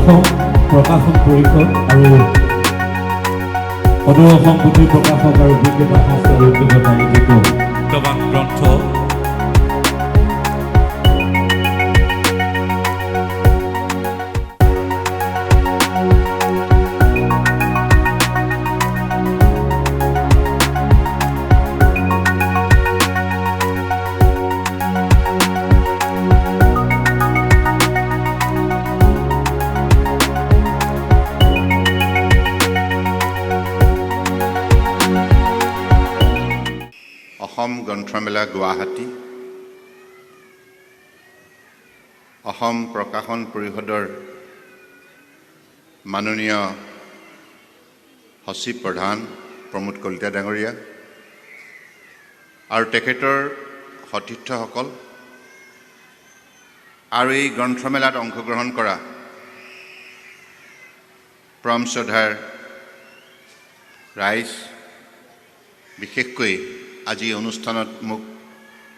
অসম প্ৰকাশন পৰিষদ আৰু সদৌ অসম পুথি প্ৰকাশক আৰু বিক্ৰেতা সংস্থাৰ উদ্যোগত আয়োজিত মূল্যৱান গ্ৰন্থ অসম গ্ৰন্থমেলা গুৱাহাটী অসম প্ৰকাশন পৰিষদৰ মাননীয় সচিব প্ৰধান প্ৰমোদ কলিতা ডাঙৰীয়া আৰু তেখেতৰ সতীৰ্থসকল আৰু এই গ্ৰন্থমেলাত অংশগ্ৰহণ কৰা পৰম শ্ৰদ্ধাৰ ৰাইজ, বিশেষকৈ আজি অনুষ্ঠানত মোক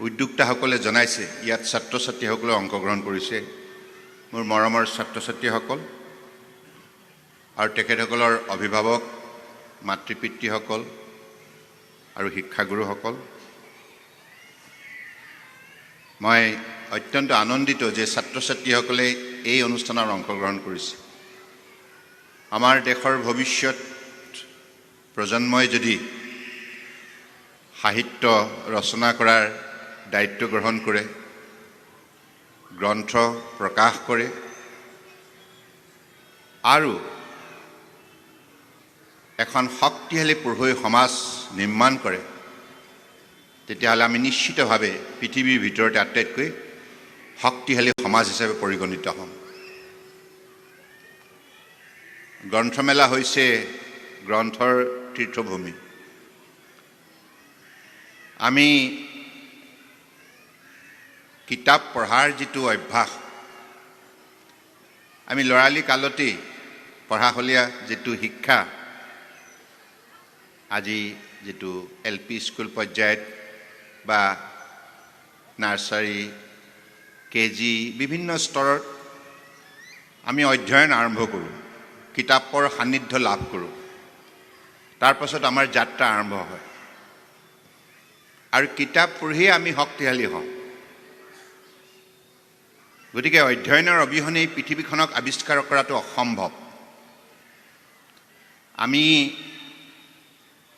উদ্যোক্তাসকলে জনাইছে ইয়াত ছাত্ৰ ছাত্ৰীসকলে অংশগ্ৰহণ কৰিছে। মোৰ মৰমৰ ছাত্ৰ ছাত্ৰীসকল আৰু তেখেতসকলৰ অভিভাৱক, মাতৃ পিতৃসকল আৰু শিক্ষাগুৰুসকল, মই অত্যন্ত আনন্দিত যে ছাত্ৰ ছাত্ৰীসকলে এই অনুষ্ঠানত অংশগ্ৰহণ কৰিছে। আমাৰ দেশৰ ভৱিষ্যত প্ৰজন্মই যদি সাহিত্য ৰচনা কৰাৰ দায়িত্ব গ্ৰহণ কৰে, গ্ৰন্থ প্ৰকাশ কৰে আৰু এখন শক্তিশালী পঢ়ুৱৈ সমাজ নিৰ্মাণ কৰে, তেতিয়াহ'লে আমি নিশ্চিতভাৱে পৃথিৱীৰ ভিতৰতে আটাইতকৈ শক্তিশালী সমাজ হিচাপে পৰিগণিত হ'ম। গ্ৰন্থমেলা হৈছে গ্ৰন্থৰ তীৰ্থভূমি। আমি কিতাপ পঢ়াৰ যিটো অভ্যাস, আমি ল'ৰালি কালতেই পঢ়াশলীয়া যিটো শিক্ষা, আজি যিটো LP স্কুল পৰ্যায়ত বা নাৰ্চাৰী, KG বিভিন্ন স্তৰত আমি অধ্যয়ন আৰম্ভ কৰোঁ, কিতাপৰ সান্নিধ্য লাভ কৰোঁ। তাৰ পাছত আমাৰ যাত্ৰা আৰম্ভ হয় আৰু কিতাপ পঢ়িয়ে আমি শক্তিশালী হওঁ। গতিকে অধ্যয়নৰ অবিহনে পৃথিৱীখনক আৱিষ্কাৰ কৰাটো অসম্ভৱ। আমি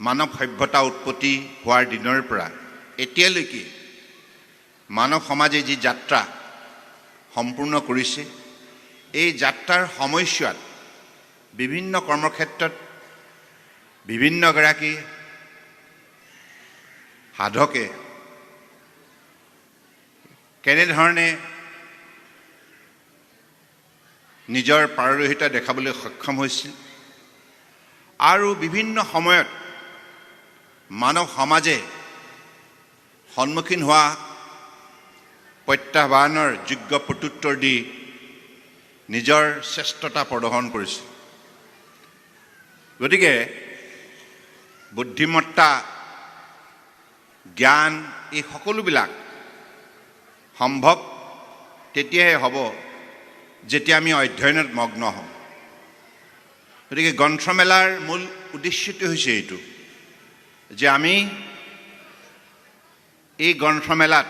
মানৱ সভ্যতা উৎপত্তি হোৱাৰ দিনৰ পৰা এতিয়ালৈকে মানৱ সমাজে যি যাত্ৰা সম্পূৰ্ণ কৰিছে, এই যাত্ৰাৰ সময়ছোৱাত বিভিন্ন কৰ্মক্ষেত্ৰত বিভিন্নগৰাকী সাধকে কেনেধৰণে নিজৰ পাৰদৰ্শিতা দেখাবলৈ সক্ষম হৈছিল আৰু বিভিন্ন সময়ত মানৱ সমাজে সন্মুখীন হোৱা প্ৰত্যাহ্বানৰ যোগ্য প্ৰত্যুত্তৰ দি নিজৰ শ্ৰেষ্ঠতা প্ৰদৰ্শন কৰিছিল। গতিকে বুদ্ধিমত্তা, জ্ঞান, এই সকলোবিলাক সম্ভৱ তেতিয়াহে হ'ব যেতিয়া আমি অধ্যয়নত মগ্ন হ'ম। গতিকে গ্ৰন্থমেলাৰ মূল উদ্দেশ্যটো হৈছে এইটো যে আমি এই গ্ৰন্থমেলাত,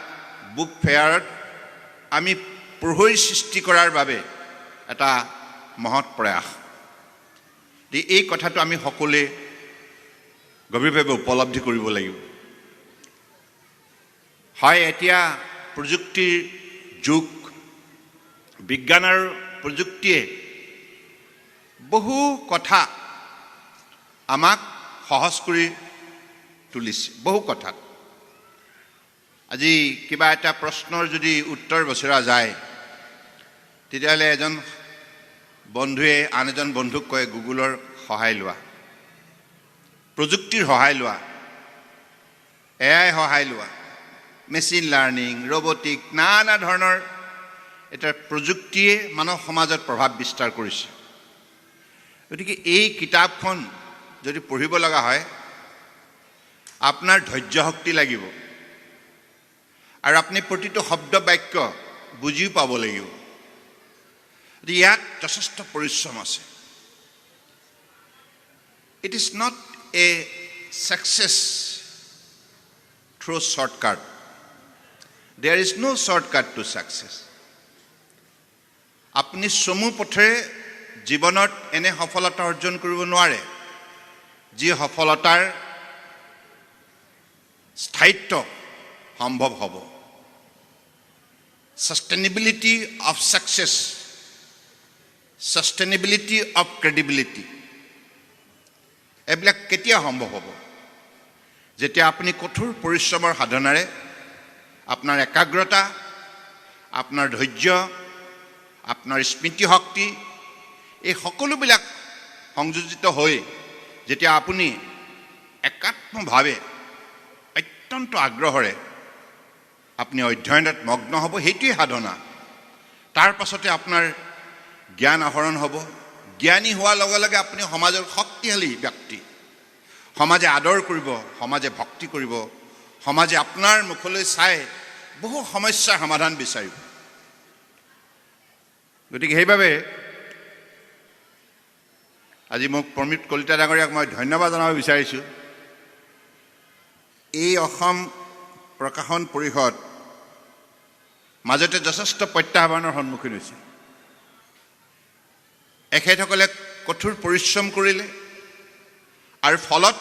বুক ফেয়াৰত আমি পঢ়ুৱৈ সৃষ্টি কৰাৰ বাবে এটা মহৎ প্ৰয়াস। এই কথাটো আমি সকলোৱে গভীৰভাৱে উপলব্ধি কৰিব লাগিব। হয়, এতিয়া প্ৰযুক্তিৰ যুগ, বিজ্ঞান আৰু প্ৰযুক্তিয়ে বহু কথা আমাক সহজ কৰি তুলিছে, বহু কথাত। আজি কিবা এটা প্ৰশ্নৰ যদি উত্তৰ বিচৰা যায়, তেতিয়াহ'লে এজন বন্ধুৱে আন এজন বন্ধুক কয় গুগলৰ সহায় লোৱা, প্ৰযুক্তিৰ সহায় লোৱা, AI সহায় লোৱা, মেচিন লাৰ্ণিং, ৰবটিক, নানা ধৰণৰ এটা প্ৰযুক্তিয়ে মানৱ সমাজত প্ৰভাৱ বিস্তাৰ কৰিছে। গতিকে এই কিতাপখন যদি পঢ়িব লগা হয়, আপোনাৰ ধৈৰ্য শক্তি লাগিব আৰু আপুনি প্ৰতিটো শব্দ বাক্য বুজিও পাব লাগিব। ইয়াত যথেষ্ট পৰিশ্ৰম আছে। It is not a success through shortcut. There is no shortcut to success. আপুনি চমু পথেৰে জীৱনত এনে সফলতা অৰ্জন কৰিব নোৱাৰে যি সফলতাৰ স্থায়িত্ব সম্ভৱ হ'ব। Sustainability of success, sustainability of credibility, এইবিলাক কেতিয়া সম্ভৱ হ'ব? যেতিয়া আপুনি কঠোৰ পৰিশ্ৰমৰ সাধনাৰে আপোনাৰ একাগ্ৰতা, আপোনাৰ ধৈৰ্য, আপোনাৰ স্মৃতি শক্তি এই সকলোবিলাক সংযোজিত হৈ যেতিয়া আপুনি একাত্মভাৱে অত্যন্ত আগ্ৰহেৰে আপুনি অধ্যয়নত মগ্ন হ'ব, সেইটোৱেই সাধনা। তাৰ পাছতে আপোনাৰ জ্ঞান আহৰণ হ'ব। জ্ঞানী হোৱাৰ লগে লগে আপুনি সমাজৰ শক্তিশালী ব্যক্তি। সমাজে আদৰ কৰিব, সমাজে ভক্তি কৰিব, সমাজে আপোনাৰ মুখলৈ চাই বহু সমস্যাৰ সমাধান বিচাৰিব। গতিকে সেইবাবে আজি মোক প্ৰমিত কলিতা ডাঙৰীয়াক মই ধন্যবাদ জনাব বিচাৰিছোঁ। এই অসম প্ৰকাশন পৰিষদ মাজতে যথেষ্ট প্ৰত্যাহ্বানৰ সন্মুখীন হৈছে। এখেতসকলে কঠোৰ পৰিশ্ৰম কৰিলে আৰু ফলত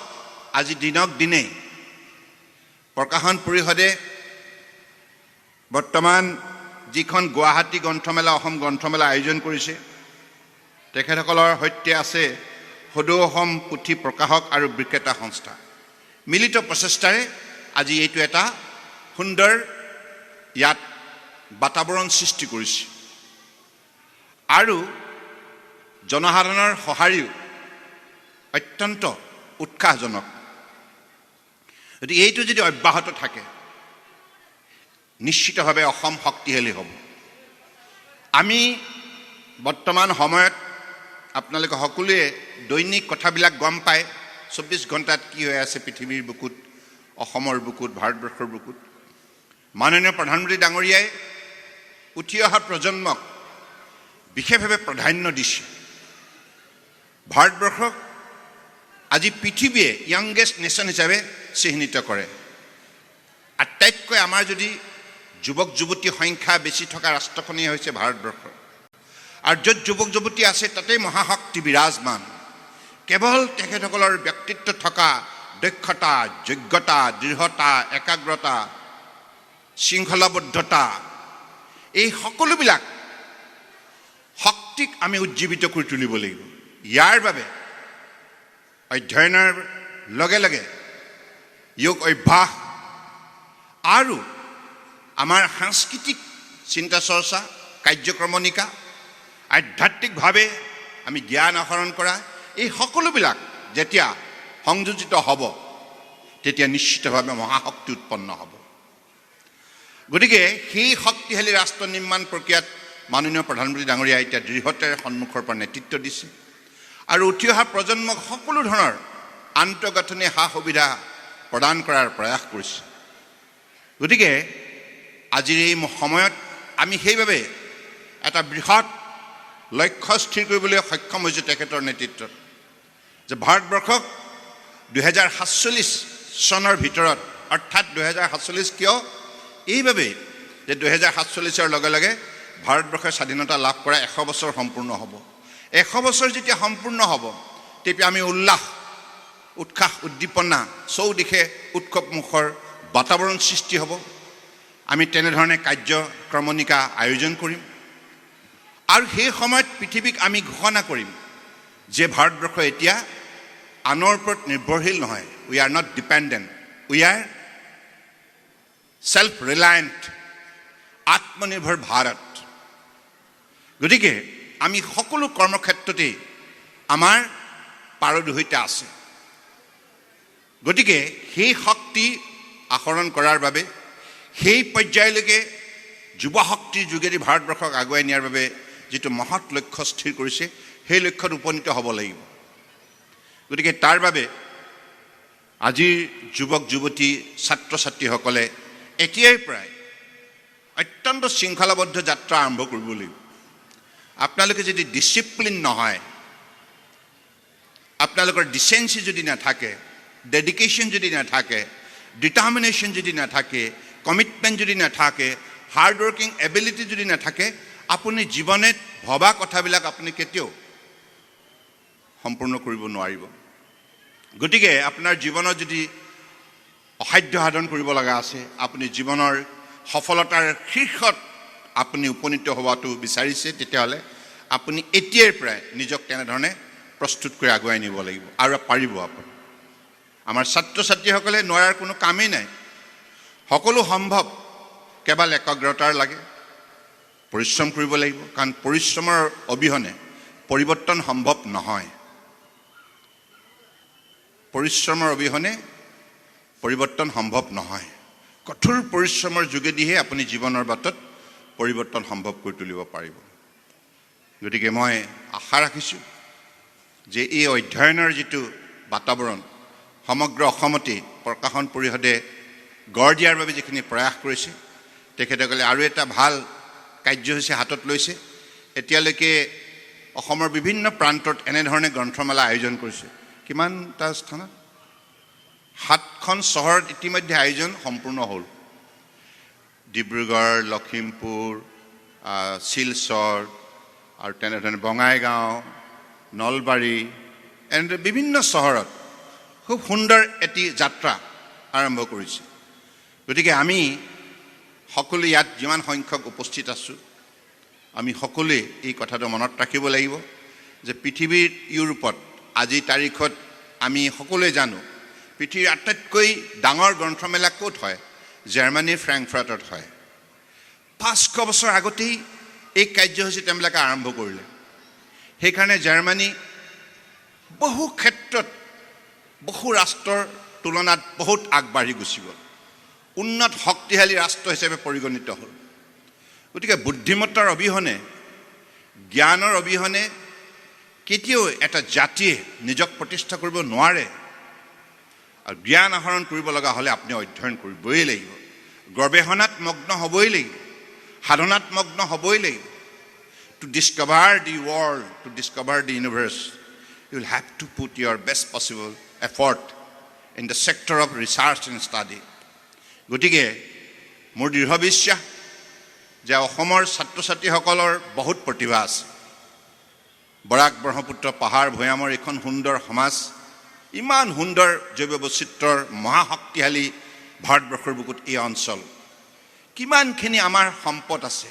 আজি দিনক দিনে প্ৰকাশন পৰিষদে বৰ্তমান যিখন গুৱাহাটী গ্ৰন্থমেলা, অসম গ্ৰন্থমেলা আয়োজন কৰিছে, তেখেতসকলৰ সৈতে আছে সদৌ অসম পুথি প্ৰকাশক আৰু বিক্ৰেতা সংস্থা। মিলিত প্ৰচেষ্টাৰে আজি এইটো এটা সুন্দৰ ইয়াত বাতাবৰণ সৃষ্টি কৰিছে আৰু জনসাধাৰণৰ সঁহাৰিও অত্যন্ত উৎসাহজনক। গতিকে এইটো যদি অব্যাহত থাকে নিশ্চিতভাৱে অসম শক্তিশালী হ'ব। আমি বৰ্তমান সময়ত আপোনালোকে সকলোৱে দৈনিক কথাবিলাক গম পায়, 24 ঘণ্টাত কি হৈ আছে পৃথিৱীৰ বুকুত, অসমৰ বুকুত, ভাৰতবৰ্ষৰ বুকুত। মাননীয় প্ৰধানমন্ত্ৰী ডাঙৰীয়াই উঠি অহা প্ৰজন্মক বিশেষভাৱে প্ৰাধান্য দিছে। ভাৰতবৰ্ষক আজি পৃথিৱীয়ে য়াংগেষ্ট নেশ্যন হিচাপে চিহ্নিত কৰে। আটাইতকৈ আমাৰ যদি যুৱক যুৱতীৰ সংখ্যা বেছি থকা ৰাষ্ট্ৰখনেই হৈছে ভাৰতবৰ্ষ। আৰু য'ত যুৱক যুৱতী আছে তাতেই মহাশক্তি বিৰাজমান। কেৱল তেখেতসকলৰ ব্যক্তিত্ব থকা দক্ষতা, যোগ্যতা, দৃঢ়তা, একাগ্ৰতা, শৃংখলাবদ্ধতা, এই সকলোবিলাক শক্তিক আমি উজ্জীৱিত কৰি তুলিব লাগিব। ইয়াৰ বাবে অধ্যয়নৰ লগে লগে যোগ অভ্যাস আৰু আমাৰ সাংস্কৃতিক চিন্তা চৰ্চা, কাৰ্যক্ৰমণিকা, আধ্যাত্মিকভাৱে আমি জ্ঞান আহৰণ কৰা, এই সকলোবিলাক যেতিয়া সংযোজিত হ'ব তেতিয়া নিশ্চিতভাৱে মহাশক্তি উৎপন্ন হ'ব। গতিকে সেই শক্তিশালী ৰাষ্ট্ৰ নিৰ্মাণ প্ৰক্ৰিয়াত মাননীয় প্ৰধানমন্ত্ৰী ডাঙৰীয়াই এতিয়া দৃঢ়তাৰে সন্মুখৰ পৰা নেতৃত্ব দিছে আৰু উঠি অহা প্ৰজন্মক সকলো ধৰণৰ আন্তঃগাঁথনি সা সুবিধা প্ৰদান কৰাৰ প্ৰয়াস কৰিছে। গতিকে আজিৰ এই সময়ত আমি সেইবাবে এটা বৃহৎ লক্ষ্য স্থিৰ কৰিবলৈ সক্ষম হৈছোঁ তেখেতৰ নেতৃত্বত, যে ভাৰতবৰ্ষক 2047 চনৰ ভিতৰত, অৰ্থাৎ 2047 কিয়? এইবাবেই যে 2047 লগে লগে ভাৰতবৰ্ষৰ স্বাধীনতা লাভ কৰা 100 বছৰ সম্পূৰ্ণ হ'ব। 100 বছৰ যেতিয়া সম্পূৰ্ণ হ'ব তেতিয়া আমি উল্লাস, উৎসাহ, উদ্দীপনা, চৌদিশে উৎসৱমুখৰ বাতাবৰণ সৃষ্টি হ'ব। আমি তেনেধৰণে কাৰ্যক্ৰমণিকা আয়োজন কৰিম আৰু সেই সময়ত পৃথিৱীক আমি ঘোষণা কৰিম যে ভাৰতবৰ্ষ এতিয়া আনৰ ওপৰত নিৰ্ভৰশীল নহয়। We are not dependent, we are self reliant, আত্মনিৰ্ভৰ ভাৰত। গতিকে আমি সকলো কৰ্মক্ষেত্ৰতেই আমাৰ পাৰদৰ্শিতা আছে। গতিকে সেই শক্তি আহৰণ কৰাৰ বাবে, সেই পৰ্যায়লৈকে যুৱ শক্তিৰ যোগেদি ভাৰতবৰ্ষক আগুৱাই নিয়াৰ বাবে যিটো মহৎ লক্ষ্য স্থিৰ কৰিছে, সেই লক্ষ্যত উপনীত হ'ব লাগিব। গতিকে তাৰ বাবে আজিৰ যুৱক যুৱতী, ছাত্ৰ ছাত্ৰীসকলে এতিয়াই প্ৰায় অত্যন্ত শৃংখলাবদ্ধ যাত্ৰা আৰম্ভ কৰিব লাগিব। আপোনালোকে যদি ডিচিপ্লিন নহয়, আপোনালোকৰ ডিচেঞ্চি যদি নাথাকে, ডেডিকেশ্যন যদি নাথাকে, ডিটাৰমিনেশ্যন যদি নাথাকে, কমিটমেণ্ট যদি নাথাকে, হাৰ্ড ৱৰ্কিং এবিলিটি যদি নাথাকে, আপুনি জীৱনত ভবা কথাবিলাক আপুনি কেতিয়াও সম্পূৰ্ণ কৰিব নোৱাৰিব। গতিকে আপোনাৰ জীৱনত যদি অসাধ্য সাধন কৰিব লগা আছে, আপুনি জীৱনৰ সফলতাৰ শীৰ্ষত আপুনি উপনীত হোৱাটো বিচাৰিছে, তেতিয়াহ'লে আপুনি এতিয়াৰ পৰাই নিজক তেনেধৰণে প্ৰস্তুত কৰি আগুৱাই নিব লাগিব আৰু পাৰিব আপুনি। আমাৰ ছাত্ৰ ছাত্ৰীসকলে নোৱাৰাৰ কোনো কামেই নাই, সকলো সম্ভৱ, কেৱল একাগ্ৰতাৰ লাগে, পৰিশ্ৰম কৰিব লাগিব, কাৰণ পৰিশ্ৰমৰ অবিহনে পৰিৱৰ্তন সম্ভৱ নহয়। পৰিশ্ৰমৰ অবিহনে পৰিৱৰ্তন সম্ভৱ নহয়। কঠোৰ পৰিশ্ৰমৰ যোগেদিহে আপুনি জীৱনৰ বাটত পৰিৱৰ্তন সম্ভৱ কৰি তুলিব পাৰিব। গতিকে মই আশা ৰাখিছোঁ যে এই অধ্যয়নৰ যিটো বাতাবৰণ সমগ্ৰ অসমতে প্ৰকাশন পৰিষদে গঢ় দিয়াৰ বাবে যিখিনি প্ৰয়াস কৰিছে, তেখেতসকলে আৰু এটা ভাল কাৰ্যসূচী হাতত লৈছে। এতিয়ালৈকে অসমৰ বিভিন্ন প্ৰান্তত এনেধৰণে গ্ৰন্থমেলা আয়োজন কৰিছে। কিমানটা স্থানত? 7খন চহৰত ইতিমধ্যে আয়োজন সম্পূৰ্ণ হ'ল। ডিব্ৰুগড়, লখিমপুৰ, শিলচৰ আৰু তেনেধৰণে বঙাইগাঁও, নলবাৰী, এনেদৰে বিভিন্ন চহৰত খুব সুন্দৰ এটি যাত্ৰা আৰম্ভ কৰিছে। গতিকে আমি সকলো ইয়াত যিমান সংখ্যক উপস্থিত আছোঁ, আমি সকলোৱে এই কথাটো মনত ৰাখিব লাগিব যে পৃথিৱীৰ ইউৰোপত আজিৰ তাৰিখত আমি সকলোৱে জানো পৃথিৱীৰ আটাইতকৈ ডাঙৰ গ্ৰন্থমেলা ক'ত হয়? জাৰ্মানীৰ ফ্ৰেংকফাৰ্টত হয়। 500 বছৰ আগতেই এই কাৰ্যসূচী তেওঁলোকে আৰম্ভ কৰিলে। সেইকাৰণে জাৰ্মানী বহু ক্ষেত্ৰত বহু ৰাষ্ট্ৰৰ তুলনাত বহুত আগবাঢ়ি গুচি গ'ল, উন্নত শক্তিশালী ৰাষ্ট্ৰ হিচাপে পৰিগণিত হ'ল। গতিকে বুদ্ধিমত্তাৰ অবিহনে, জ্ঞানৰ অবিহনে কেতিয়াও এটা জাতিয়ে নিজক প্ৰতিষ্ঠা কৰিব নোৱাৰে। আৰু জ্ঞান আহৰণ কৰিব লগা হ'লে আপুনি অধ্যয়ন কৰিবই লাগিব, গৱেষণাত মগ্ন হ'বই লাগিব, সাধনাত মগ্ন হ'বই লাগিব। To discover the world, to discover the universe, you will have to put your best possible effort in the sector of research and study. গতিকে মোৰ দৃঢ় বিশ্বাস যে অসমৰ ছাত্ৰ ছাত্ৰীসকলৰ বহুত প্ৰতিভা আছে। বৰাক ব্ৰহ্মপুত্ৰ পাহাৰ ভৈয়ামৰ এখন সুন্দৰ সমাজ, ইমান সুন্দৰ জৈৱ বৈচিত্ৰৰ মহাশক্তিশালী ভাৰতবৰ্ষৰ বুকুত এই অঞ্চল, কিমানখিনি আমাৰ সম্পদ আছে,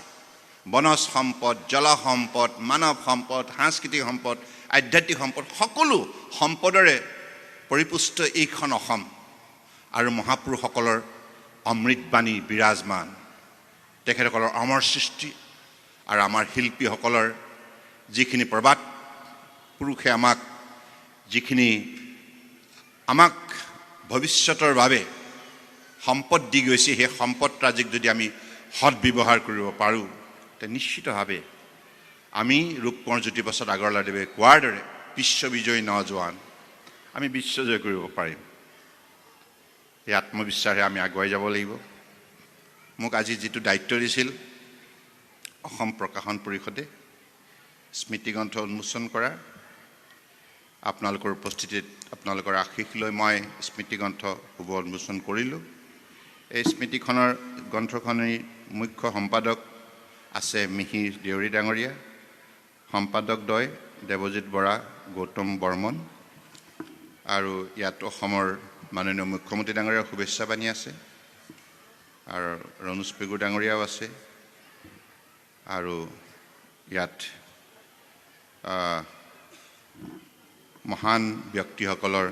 বনজ সম্পদ, জল সম্পদ, মানৱ সম্পদ, সাংস্কৃতিক সম্পদ, আধ্যাত্মিক সম্পদ, সকলো সম্পদৰে পৰিপুষ্ট এইখন অসম। আৰু মহাপুৰুষসকলৰ অমৃতবাণী বিৰাজমান, তেখেতসকলৰ অমৰ সৃষ্টি আৰু আমাৰ শিল্পীসকলৰ যিখিনি প্ৰবাদ পুৰুষে আমাক ভৱিষ্যতৰ বাবে সম্পদ দি গৈছে, সেই সম্পদৰাজিক যদি আমি সৎব্যৱহাৰ কৰিব পাৰোঁ, তে নিশ্চিতভাৱে আমি ৰূপকোঁৱৰ জ্যোতিপ্ৰসাদ আগৰৱালাদেৱে কোৱাৰ দৰে বিশ্ববিজয়ী নজোৱান, আমি বিশ্বজয় কৰিব পাৰিম। এই আত্মবিশ্বাসে আমি আগুৱাই যাব লাগিব। মোক আজি যিটো দায়িত্ব দিছিল অসম প্ৰকাশন পৰিষদে স্মৃতিগ্ৰন্থ উন্মোচন কৰা, আপোনালোকৰ উপস্থিতিত আপোনালোকৰ আশীষ লৈ মই স্মৃতিগ্ৰন্থ শুভ উন্মোচন কৰিলোঁ। এই গ্ৰন্থখনৰ মুখ্য সম্পাদক আছে মিহিৰ দেউৰী ডাঙৰীয়া, সম্পাদকদ্বয় দেৱজিৎ বৰা, গৌতম বৰ্মন, আৰু ইয়াত অসমৰ মাননীয় মুখ্যমন্ত্ৰী ডাঙৰীয়াৰ শুভেচ্ছা বাণী আছে, আৰু ৰণোজ পেগু ডাঙৰীয়াও আছে, আৰু ইয়াত মহান ব্যক্তিসকলৰ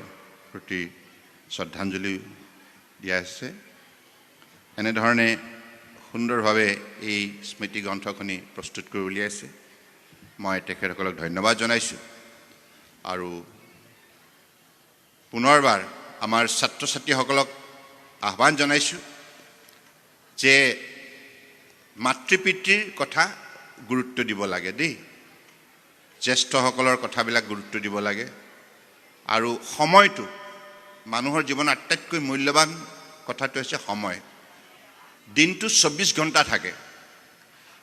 প্ৰতি শ্ৰদ্ধাঞ্জলি দিয়া হৈছে। এনেধৰণে সুন্দৰভাৱে এই স্মৃতি গ্ৰন্থখনি প্ৰস্তুত কৰি উলিয়াইছে। মই তেখেতসকলক ধন্যবাদ জনাইছোঁ। আৰু পুনৰবাৰ আমাৰ ছাত্ৰ ছাত্ৰীসকলক আহ্বান জনাইছোঁ যে মাতৃ পিতৃৰ কথা গুৰুত্ব দিব লাগে দেই, জ্যেষ্ঠসকলৰ কথাবিলাক গুৰুত্ব দিব লাগে। আৰু সময়টো মানুহৰ জীৱনৰ আটাইতকৈ মূল্যৱান কথাটো হৈছে সময়। দিনটো 24 ঘণ্টা থাকে,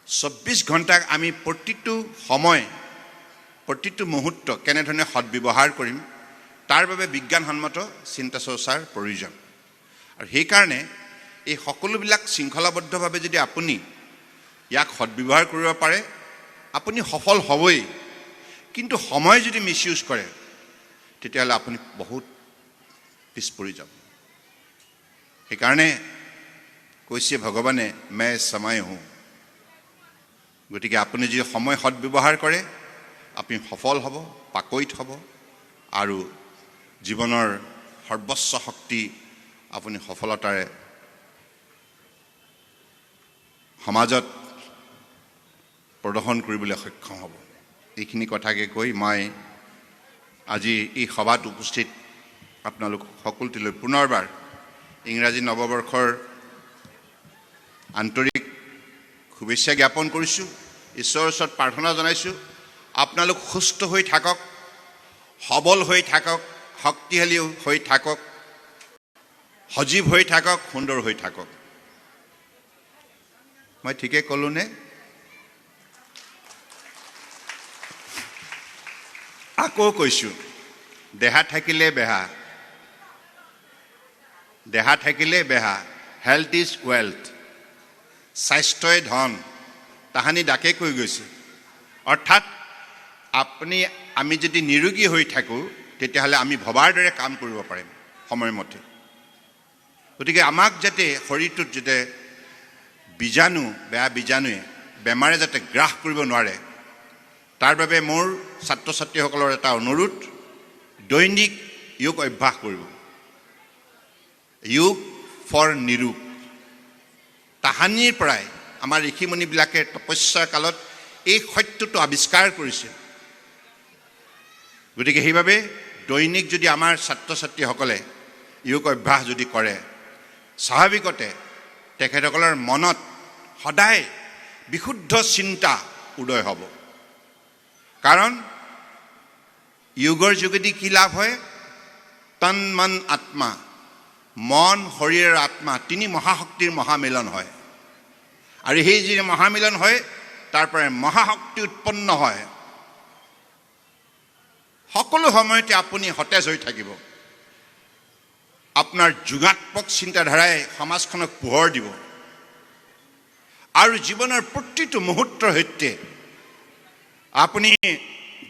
24 ঘণ্টাক আমি প্ৰতিটো সময় প্ৰতিটো মুহূৰ্ত কেনেধৰণে সদ্ব্যৱহাৰ কৰিম তাৰ বাবে বিজ্ঞানসন্মত চিন্তা চৰ্চাৰ প্ৰয়োজন আৰু সেইকাৰণে এই সকলোবিলাক শৃংখলাবদ্ধভাৱে যদি আপুনি ইয়াক সদ্ব্যৱহাৰ কৰিব পাৰে আপুনি সফল হ'বই কিন্তু সময় যদি মিছইউজ কৰে তেতিয়াহ'লে আপুনি বহুত পিছ পৰি যাব সেইকাৰণে কৈছে ভগৱানে মই সময় হওঁ গতিকে আপুনি যদি সময় সদ্ব্যৱহাৰ কৰে আপুনি সফল হ'ব পাকৈত হ'ব আৰু জীৱনৰ সৰ্বোচ্চ শক্তি আপুনি সফলতাৰে সমাজত প্ৰদৰ্শন কৰিবলৈ সক্ষম হ'ব এইখিনি কথাকে কৈ মই আজি এই সভাত উপস্থিত আপোনালোক সকলোলৈ পুনৰবাৰ ইংৰাজী নৱবৰ্ষৰ আন্তৰিক শুভেচ্ছা জ্ঞাপন কৰিছোঁ ঈশ্বৰৰ ওচৰত প্ৰাৰ্থনা জনাইছোঁ আপোনালোক সুস্থ হৈ থাকক সবল হৈ থাকক শক্তিশালী হৈ থাকক সজীৱ হৈ থাকক সুন্দৰ হৈ থাকক মই ঠিকে ক'লোনে আকৌ কৈছোঁ দেহা থাকিলে বেহা হেল্থ ইজ ৱেল্থ স্বাস্থ্যই ধন তাহানি ডাকে কৈ গৈছে অৰ্থাৎ আমি যদি নিৰোগী হৈ থাকোঁ তেতিয়াহ'লে আমি ভবাৰ দৰে কাম কৰিব পাৰিম সময়মতে গতিকে আমাক যাতে শৰীৰটোত যাতে বেয়া বীজাণুৱে বেমাৰে যাতে গ্ৰাস কৰিব নোৱাৰে তাৰ বাবে মোৰ ছাত্ৰ ছাত্ৰীসকলৰ এটা অনুৰোধ দৈনিক যোগ অভ্যাস কৰিব যোগ ফৰ নিৰোগ তাহানিৰ পৰাই আমাৰ ঋষিমুনিবিলাকে তপস্যাৰ কালত এই সত্যটো আৱিষ্কাৰ কৰিছে গতিকে সেইবাবে দৈনিক যদি আমাৰ ছাত্ৰ ছাত্ৰীসকলে যোগ অভ্যাস যদি কৰে স্বাভাৱিকতে তেখেতসকলৰ মনত সদায় বিশুদ্ধ চিন্তা উদয় হ'ব কাৰণ যোগৰ যোগেদি কি লাভ হয় তন মন আত্মা মন শৰীৰ আৰু আত্মা তিনি মহাশক্তিৰ মহামিলন হয় আৰু সেই যি মহামিলন হয় তাৰ পৰা মহাশক্তি উৎপন্ন হয় সকলো সময়তে আপুনি সতেজ হৈ থাকিব আপোনাৰ যোগাত্মক চিন্তাধাৰাই সমাজখনক পোহৰ দিব আৰু জীৱনৰ প্ৰতিটো মুহূৰ্তৰ সৈতে আপুনি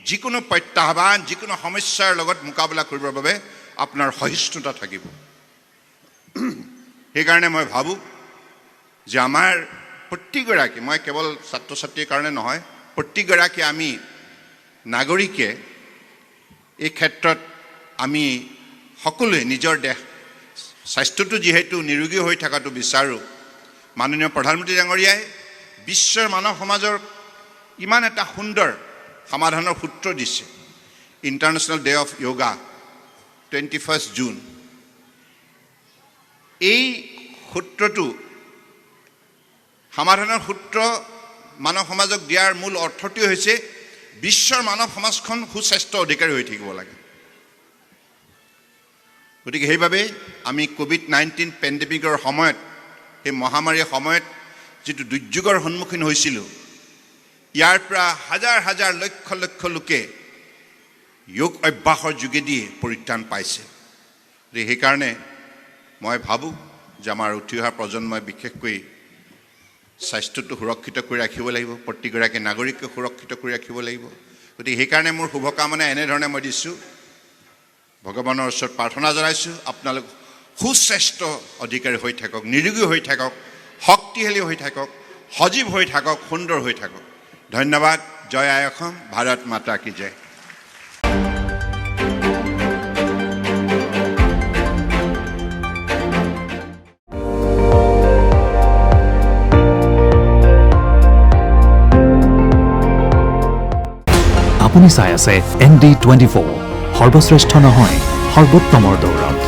যিকোনো প্ৰত্যাহ্বান যিকোনো সমস্যাৰ লগত মোকাবিলা কৰিবৰ বাবে আপোনাৰ সহিষ্ণুতা থাকিব সেইকাৰণে মই ভাবোঁ যে আমাৰ প্ৰত্যেকগৰাকী মই কেৱল ছাত্ৰ ছাত্ৰীৰ কাৰণে নহয় প্ৰত্যেকগৰাকী আমি নাগৰিকে এই ক্ষেত্ৰত আমি সকলোৱে নিজৰ দেহ স্বাস্থ্যটো যিহেতু নিৰোগী হৈ থকাটো বিচাৰোঁ মাননীয় প্ৰধানমন্ত্ৰী ডাঙৰীয়াই বিশ্বৰ মানৱ সমাজৰ ইমান এটা সুন্দৰ সমাধানৰ সূত্ৰ দিছে international day of yoga 21 June এই সূত্ৰটো সমাধানৰ সূত্ৰ মানৱ সমাজক দিয়াৰ মূল অৰ্থটো হৈছে বিশ্বৰ মানৱ সমাজখন সুস্বাস্থ্য অধিকাৰী হৈ থাকিব লাগে গতিকে সেইবাবে আমি কোভিড-19 পেণ্ডেমিকৰ সময়ত এই মহামাৰীৰ সময়ত যিটো দুৰ্যোগৰ সন্মুখীন হৈছিলোঁ ইয়াৰ পৰা হাজাৰ হাজাৰ লক্ষ লক্ষ লোকে যোগ অভ্যাসৰ যোগেদি পৰিত্ৰাণ পাইছে সেইকাৰণে মই ভাবোঁ যে আমাৰ উঠি অহা প্ৰজন্মই বিশেষকৈ স্বাস্থ্যটো সুৰক্ষিত কৰি ৰাখিব লাগিব প্ৰতিগৰাকী নাগৰিককে সুৰক্ষিত কৰি ৰাখিব লাগিব গতিকে সেইকাৰণে মোৰ শুভকামনা এনেধৰণে মই দিছোঁ ভগৱানৰ ওচৰত প্ৰাৰ্থনা জনাইছোঁ আপোনালোক সুস্বাস্থ্য অধিকাৰী হৈ থাকক নিৰোগী হৈ থাকক শক্তিশালী হৈ থাকক সজীৱ হৈ থাকক সুন্দৰ হৈ থাকক ধন্যবাদ জয় আই অসম ভাৰত মাতা কি জয় আপুনি চাই আছে ND24 সৰ্বশ্ৰেষ্ঠ নহয় সৰ্বোত্তমৰ দৌৰত